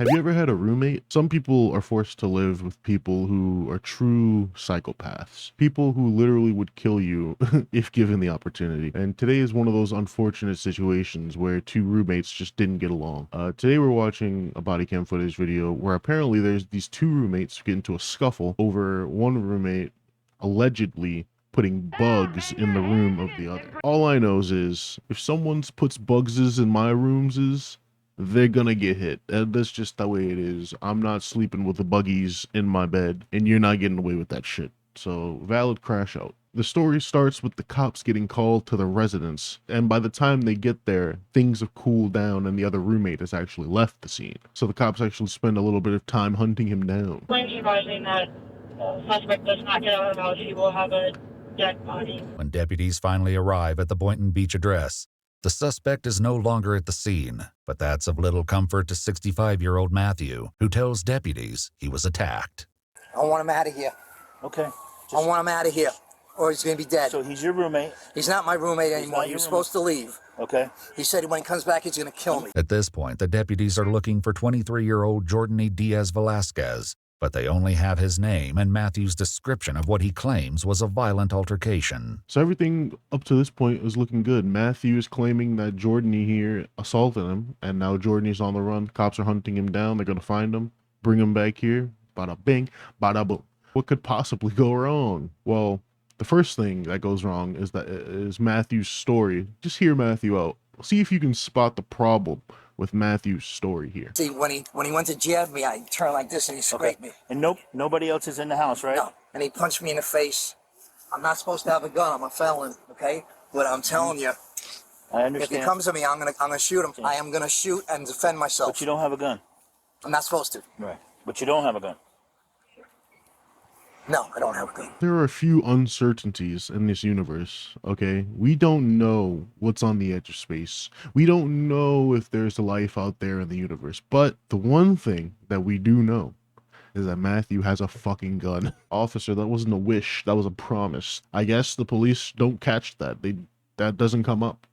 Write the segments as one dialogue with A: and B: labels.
A: Have you ever had a roommate? Some people are forced to live with people who are true psychopaths. People who literally would kill you if given the opportunity. And today is one of those unfortunate situations where two roommates just didn't get along. Today we're watching a body cam footage video where apparently there's these two roommates who get into a scuffle over one roommate allegedly putting bugs in the room of the other. All I know is if someone puts bugses in my rooms, they're gonna get hit. That's just the way it is. I'm not sleeping with the buggies in my bed, and you're not getting away with that shit. So, valid crash out. The story starts with the cops getting called to the residence, and by the time they get there, things have cooled down and the other roommate has actually left the scene. So the cops actually spend a little bit of time hunting him down.
B: Claims advising that suspect does not get out of the house, he will have a dead body.
C: When deputies finally arrive at the Boynton Beach address, the suspect is no longer at the scene, but that's of little comfort to 65-year-old Matthew, who tells deputies he was attacked.
D: I want him out of here.
E: Okay.
D: I want him out of here, or he's going to be dead.
E: So he's your roommate.
D: He's not my roommate anymore. He was supposed to leave.
E: Okay.
D: He said when he comes back, he's going to kill me.
C: At this point, the deputies are looking for 23-year-old Jordany Diaz Velasquez, but they only have his name and Matthew's description of what he claims was a violent altercation.
A: So everything up to this point is looking good. Matthew is claiming that Jordany here assaulted him, and now Jordany's on the run. Cops are hunting him down. They're gonna find him, bring him back here. Bada bing, bada boom. What could possibly go wrong? Well, the first thing that goes wrong is Matthew's story. Just hear Matthew out. See if you can spot the problem with Matthew's story here.
D: See, when he went to jab me, I turned like this and he scraped me.
E: And nobody else is in the house, right?
D: No, and he punched me in the face. I'm not supposed to have a gun. I'm a felon, okay? But I'm telling you,
E: I
D: if
E: understand.
D: he comes to me, I'm gonna shoot him. I am gonna shoot and defend myself.
E: But you don't have a gun.
D: I'm not supposed to.
E: Right. But you don't have a gun.
D: No, I don't have a gun.
A: There are a few uncertainties in this universe, okay? We don't know what's on the edge of space. We don't know if there's life out there in the universe. But the one thing that we do know is that Matthew has a fucking gun. Officer, that wasn't a wish, that was a promise. I guess the police don't catch that. That doesn't come up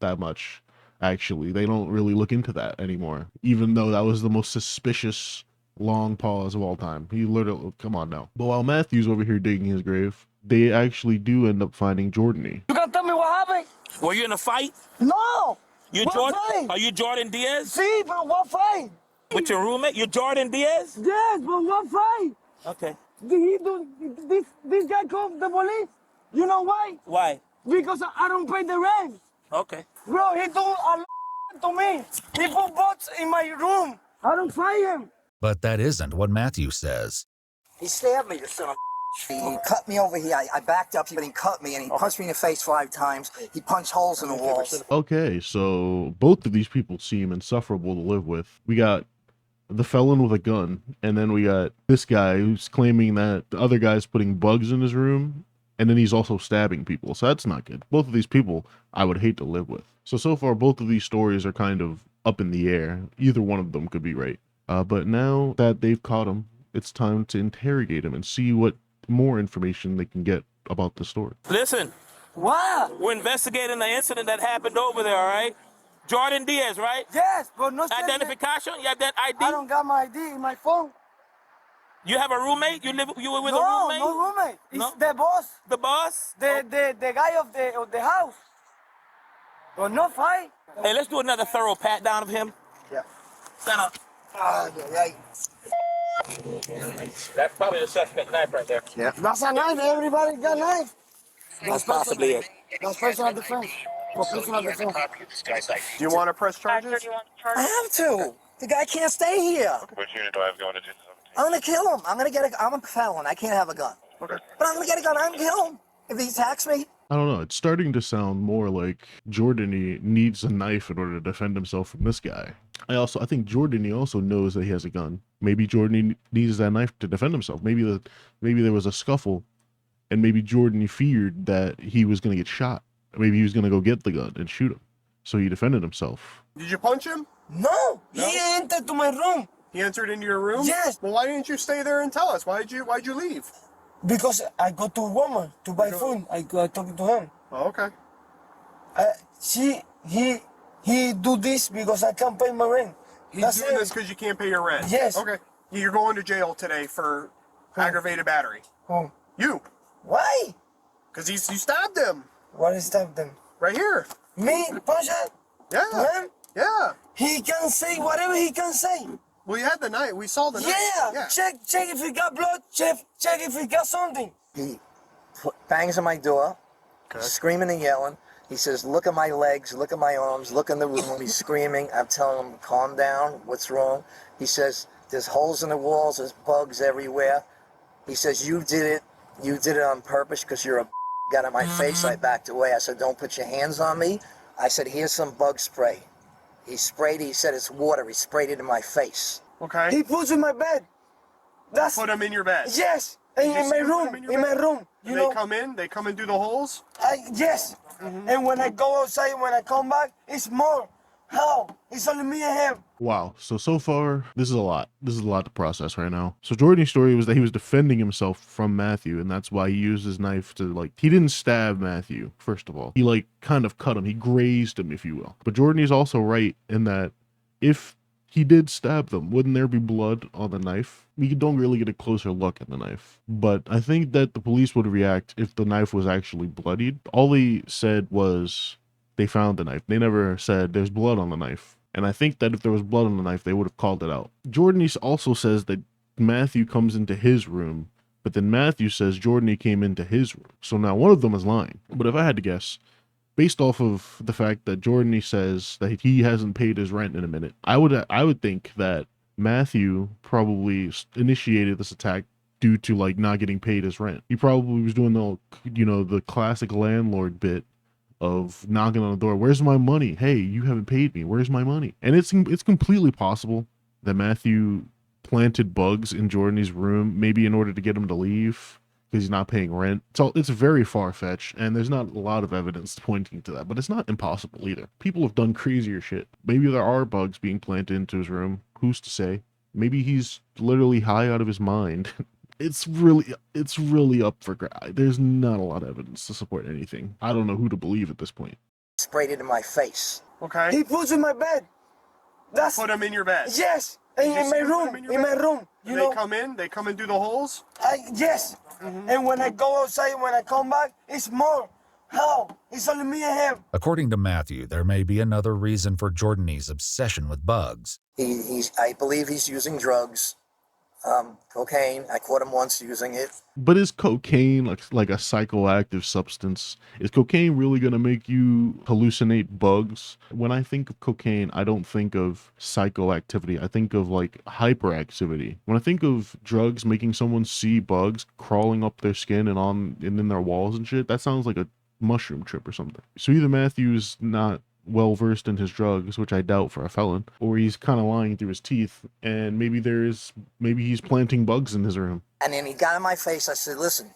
A: that much, actually. They don't really look into that anymore, even though that was the most suspicious long pause of all time. He literally, come on now. But while Matthew's over here digging his grave, they actually do end up finding Jordany.
D: You gotta tell me what happened?
F: Were you in a fight?
D: No.
F: You
D: What
F: Jordan?
D: fight?
F: Are you Jordan Diaz?
D: See, but what fight?
F: With your roommate? You Jordan Diaz?
D: Yes, but what fight?
F: Okay.
D: This guy called the police. You know why?
F: Why?
D: Because I don't pay the rent.
F: Okay.
D: Bro, he do a lot to me. He put bots in my room. I don't fight him.
C: But that isn't what Matthew says.
D: He stabbed me, you son of a. He cut me over here. I backed up, but he cut me, and he punched me in the face 5 times. He punched holes in the walls.
A: Okay, so both of these people seem insufferable to live with. We got the felon with a gun, and then we got this guy who's claiming that the other guy's putting bugs in his room, and then he's also stabbing people, so that's not good. Both of these people I would hate to live with. So far, both of these stories are kind of up in the air. Either one of them could be right. But now that they've caught him, it's time to interrogate him and see what more information they can get about the story.
F: Listen,
D: What?
F: we're investigating the incident that happened over there, all right? Jordan Diaz, right?
D: Yes, but no.
F: Identification? You have that ID?
D: I don't got my ID in my phone.
F: You have a roommate? You were with a
D: No,
F: roommate?
D: no roommate. It's
F: No?
D: the boss,
F: The boss?
D: the guy of the house. But no fight.
F: Hey, let's do another thorough pat down of him.
D: Yeah.
F: Stand up.
D: Yeah.
F: That's probably the suspect knife right there.
D: Yeah. That's a knife. Everybody got a knife.
F: That's possibly it.
D: That's personal defense. For personal defense.
G: Do you want to press charges?
D: I have to. The guy can't stay here.
G: Which unit do I have going to 217?
D: I'm gonna kill him. I'm a felon. I can't have a gun.
G: Okay.
D: But I'm gonna get a gun. I'm gonna kill him if he attacks me.
A: I don't know, it's starting to sound more like Jordany needs a knife in order to defend himself from this guy. I think Jordany also knows that he has a gun. Maybe Jordany needs that knife to defend himself. Maybe there was a scuffle, and maybe Jordany feared that he was going to get shot. Maybe he was going to go get the gun and shoot him. So he defended himself.
G: Did you punch him?
D: No. He entered to my room.
G: He entered into your room?
D: Yes.
G: Well, why didn't you stay there and tell us? Why'd you leave?
D: Because I go to Walmart to buy food. I talking to him.
G: Oh, okay.
D: He do this because I can't pay my rent.
G: He's
D: That's
G: doing
D: it.
G: this because you can't pay your rent.
D: Yes.
G: Okay. You're going to jail today for aggravated battery.
D: Who?
G: You.
D: Why?
G: Because you stabbed him.
D: What is that then?
G: Right here.
D: Me? Punch it?
G: Yeah.
D: Him?
G: Yeah.
D: He can say whatever he can say.
G: We had the knife. We saw the knife.
D: Yeah. Check if he got blood. Check if he got something. He bangs on my door, screaming and yelling. He says, look at my legs, look at my arms, look in the room. He's screaming. I'm telling him, calm down. What's wrong? He says, there's holes in the walls. There's bugs everywhere. He says, you did it. You did it on purpose because you're a got in my face. I backed away. I said, don't put your hands on me. I said, here's some bug spray. He sprayed it. He said, it's water. He sprayed it in my face.
G: Okay.
D: He puts in my bed. That's
G: Put him in your bed.
D: yes.
G: Did
D: In
G: you
D: my
G: see him put
D: room.
G: him in your
D: In my
G: bed?
D: room. You know.
G: They come in. They come and do the holes.
D: Yes. And when I go outside, when I come back, it's more. How? It's only me and him.
A: Wow. So far, this is a lot. This is a lot to process right now. So Jordan's story was that he was defending himself from Matthew, and that's why he used his knife to, like, he didn't stab Matthew, first of all. He, like, kind of cut him. He grazed him, if you will. But Jordan is also right in that if he did stab them, wouldn't there be blood on the knife? We don't really get a closer look at the knife. But I think that the police would react if the knife was actually bloodied. All they said was they found the knife. They never said there's blood on the knife. And I think that if there was blood on the knife, they would have called it out. Jordan also says that Matthew comes into his room, but then Matthew says Jordan came into his room. So now one of them is lying. But if I had to guess, based off of the fact that Jordan says that he hasn't paid his rent in a minute, I would think that Matthew probably initiated this attack due to, like, not getting paid his rent. He probably was doing the classic landlord bit of knocking on the door. Where's my money? Hey, you haven't paid me. Where's my money? And it's completely possible that Matthew planted bugs in Jordan's room, maybe in order to get him to leave because he's not paying rent. So it's very far-fetched, and there's not a lot of evidence pointing to that, but it's not impossible either. People have done crazier shit. Maybe there are bugs being planted into his room. Who's to say? Maybe he's literally high out of his mind. It's really up for grabs. There's not a lot of evidence to support anything. I don't know who to believe at this point.
D: Sprayed it in my face.
G: Okay.
D: He puts in my bed. That's
G: Put him in your bed.
D: yes.
G: Did
D: In
G: you
D: my
G: see him put
D: room.
G: him in your
D: In my
G: bed?
D: room. You
G: They
D: know.
G: come in. They come and do the holes.
D: Yes. And when I go outside, when I come back, it's more. How? It's only me and him.
C: According to Matthew, there may be another reason for Jordan's obsession with bugs.
D: I believe he's using drugs. Cocaine. I caught him once using it.
A: But is cocaine like a psychoactive substance? Is cocaine really going to make you hallucinate bugs? When I think of cocaine, I don't think of psychoactivity. I think of, like, hyperactivity. When I think of drugs making someone see bugs crawling up their skin and in their walls and shit, that sounds like a mushroom trip or something. So either Matthew's not well versed in his drugs, which I doubt for a felon, or he's kind of lying through his teeth, and maybe he's planting bugs in his room.
D: And then he got in my face. I said, listen,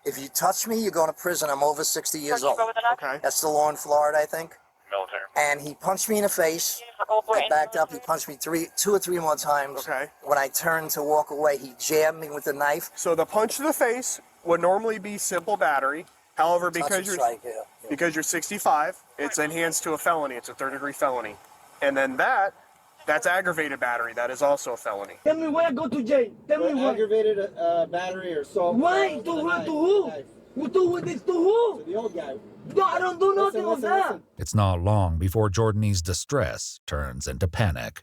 D: if you touch me, you're going to prison. I'm over 60 years old.
G: Okay.
D: That's the law in Florida, I think.
G: Military.
D: And he punched me in the face. I backed up. He punched me two or three more times.
G: Okay.
D: When I turned to walk away, he jabbed me with the knife.
G: So the punch to the face would normally be simple battery. However,
D: Touch and strike, yeah.
G: because you're 65, it's enhanced to a felony. It's a third-degree felony. And then that's aggravated battery. That is also a felony.
H: Tell me where I go to jail. Tell me where.
I: Aggravated battery or assault.
H: Why? To who? To who?
I: The old guy.
H: No, I don't do nothing on that.
C: It's not long before Jordan's distress turns into panic.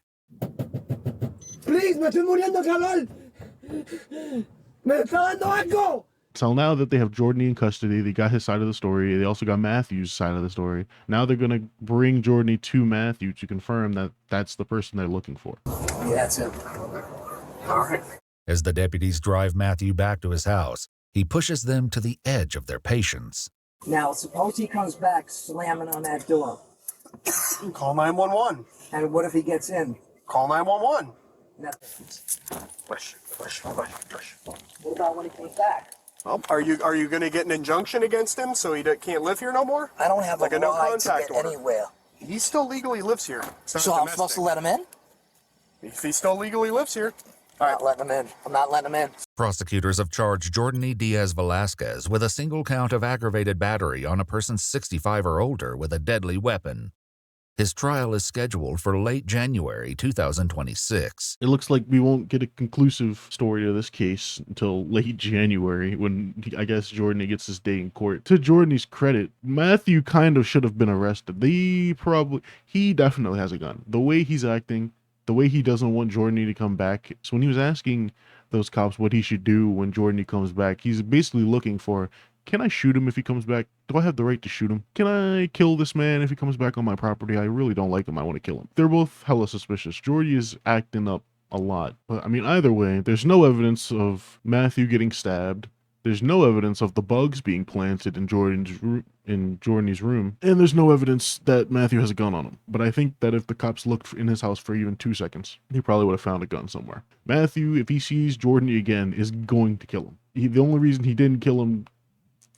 H: Please, me estoy muriendo de calor. Me está dando algo.
A: So now that they have Jordan in custody, they got his side of the story. They also got Matthew's side of the story. Now they're going to bring Jordan to Matthew to confirm that that's the person they're looking for.
D: Yeah, that's it. All right.
C: As the deputies drive Matthew back to his house, he pushes them to the edge of their patience.
D: Now, suppose he comes back slamming on that door.
G: Call 911.
D: And what if he gets in?
G: Call 911.
D: Nothing.
G: Push.
D: What about when he comes back?
G: Well, are you going to get an injunction against him so he can't live here no more?
D: I don't have
G: Like
D: a
G: a no
D: right to
G: contact
D: get
G: order.
D: anywhere.
G: He still legally lives here. It's not
D: So I'm
G: domestic.
D: supposed to let him in?
G: If he still legally lives here.
D: I'm not letting him in. I'm not letting him in.
C: Prosecutors have charged Jordan Diaz Velasquez with a single count of aggravated battery on a person 65 or older with a deadly weapon. His trial is scheduled for late January 2026.
A: It looks like we won't get a conclusive story to this case until late January when I guess Jordan gets his day in court. To Jordan's credit, Matthew kind of should have been arrested. He definitely has a gun. The way he's acting, the way he doesn't want Jordan to come back. So when he was asking those cops what he should do when Jordan comes back, he's basically looking for, can I shoot him if he comes back? Do I have the right to shoot him? Can I kill this man if he comes back on my property? I really don't like him. I want to kill him. They're both hella suspicious. Jordy is acting up a lot. But I mean, either way, there's no evidence of Matthew getting stabbed. There's no evidence of the bugs being planted in Jordan's room. And there's no evidence that Matthew has a gun on him. But I think that if the cops looked in his house for even 2 seconds, he probably would have found a gun somewhere. Matthew, if he sees Jordan again, is going to kill him. The only reason he didn't kill him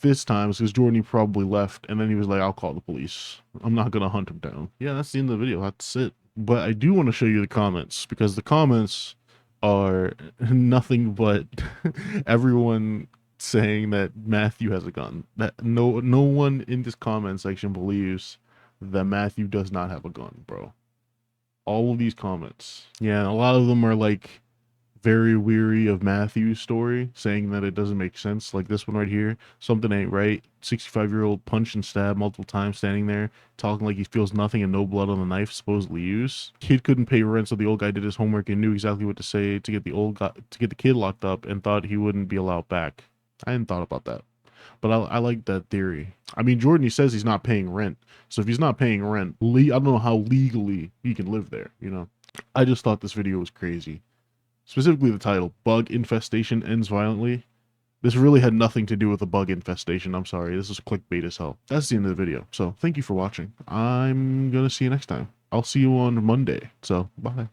A: this time is because Jordan probably left, and then he was like, I'll call the police. I'm not going to hunt him down. Yeah, that's the end of the video. That's it. But I do want to show you the comments, because the comments are nothing but everyone saying that Matthew has a gun. That no one in this comment section believes that Matthew does not have a gun, bro. All of these comments. Yeah, a lot of them are like very weary of Matthew's story, saying that it doesn't make sense. Like this one right here, something ain't right. 65-year-old punched and stabbed multiple times, standing there talking like he feels nothing and no blood on the knife supposedly used. Kid couldn't pay rent, so the old guy did his homework and knew exactly what to say to get the kid locked up, and thought he wouldn't be allowed back. I hadn't thought about that, but I like that theory. I mean, Jordan, he says he's not paying rent, so if he's not paying rent, I don't know how legally he can live there, you know. I just thought this video was crazy. Specifically the title, Bug Infestation Ends Violently. This really had nothing to do with a bug infestation. I'm sorry. This is clickbait as hell. That's the end of the video. So thank you for watching. I'm going to see you next time. I'll see you on Monday. So bye.